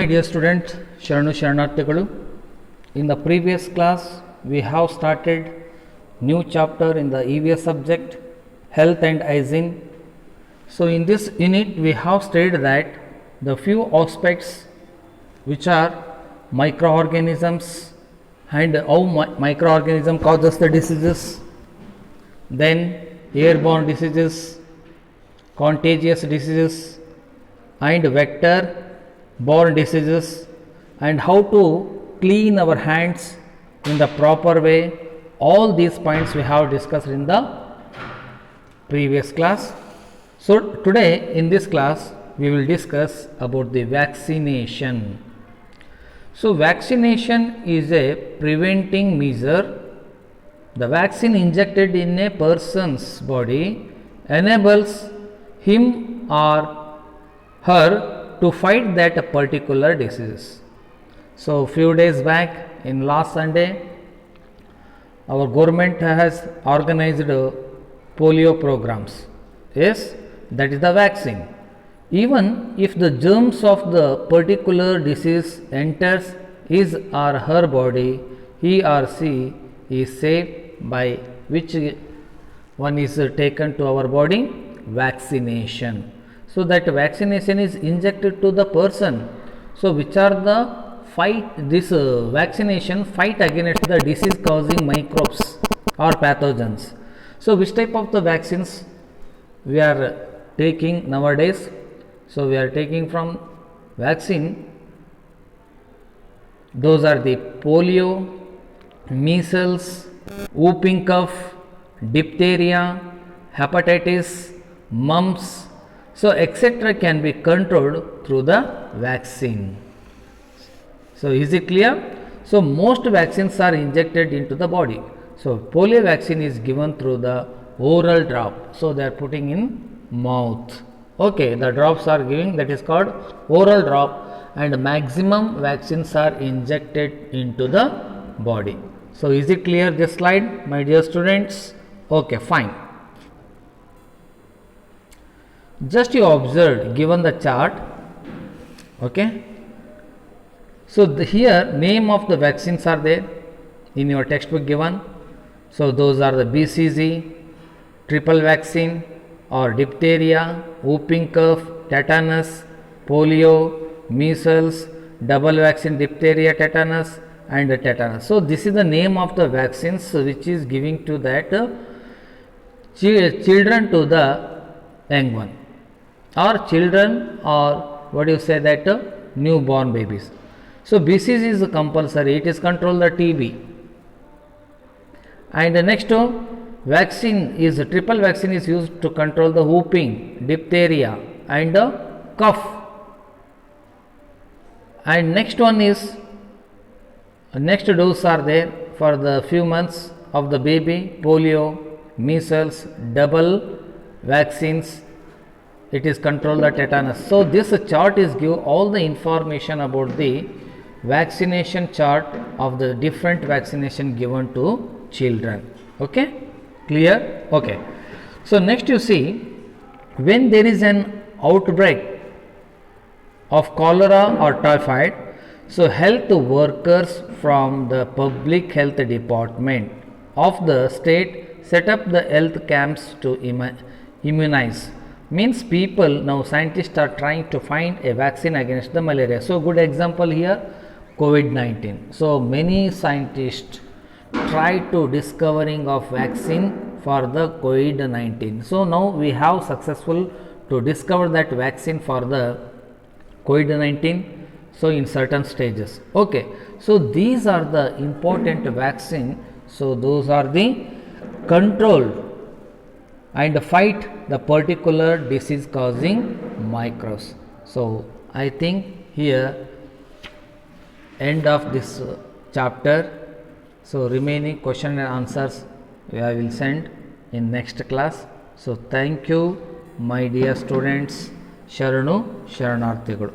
my dear students, Sharanu Sharanarthikalu. In the previous class, we have started new chapter in the EVS subject, health and hygiene. So, in this unit, we have studied that the few aspects which are microorganisms and how microorganism causes the diseases, then airborne diseases, contagious diseases, and vector borne diseases, and how to clean our hands in the proper way. All these points we have discussed in the previous class. So today in this class we will discuss about the vaccination. So vaccination is a preventing measure. The vaccine injected in a person's body enables him or her to fight that particular disease. So few days back, in last Sunday, our government has organized polio programs. Yes, that is the vaccine. Even if the germs of the particular disease enters his or her body, he or she is safe by which one is taken to our body? Vaccination. So that vaccination is injected to the person. So which are the fight, this vaccination fight against the disease causing microbes or pathogens. So which type of the vaccines we are taking nowadays? So we are taking from vaccine. Those are the polio, measles, whooping cough, diphtheria, hepatitis, mumps. So etc. can be controlled through the vaccine. So is it clear? So most vaccines are injected into the body. So polio vaccine is given through the oral drop. So they are putting in mouth. Okay, the drops are giving, that is called oral drop, and maximum vaccines are injected into the body. So is it clear this slide, my dear students? Okay, fine. Just you observed given the chart. Okay. So here name of the vaccines are there in your textbook given. So those are the BCG, triple vaccine or diphtheria, whooping cough, tetanus, polio, measles, double vaccine diphtheria, tetanus and tetanus. So this is the name of the vaccines which is giving to that children to the young one, or children, or what do you say, that newborn babies. So BCG is compulsory, it is control the TB. And the next vaccine is triple vaccine is used to control the whooping, diphtheria and cough. And next one is next dose are there for the few months of the baby, polio, measles, double vaccines, it is control the tetanus. So this chart is give all the information about the vaccination chart of the different vaccination given to children. Okay, clear? Okay. So next you see, when there is an outbreak of cholera or typhoid, so health workers from the public health department of the state set up the health camps to immunize. Means people, now scientists are trying to find a vaccine against the malaria. So good example here, COVID-19. So many scientists try to discovering of vaccine for the COVID-19. So now we have successful to discover that vaccine for the COVID-19. So in certain stages. Okay. So these are the important vaccine. So those are the controlled and fight the particular disease causing microbes. So I think here end of this chapter. So remaining question and answers I will send in next class. So thank you my dear students. Sharanu Sharanarthikalu.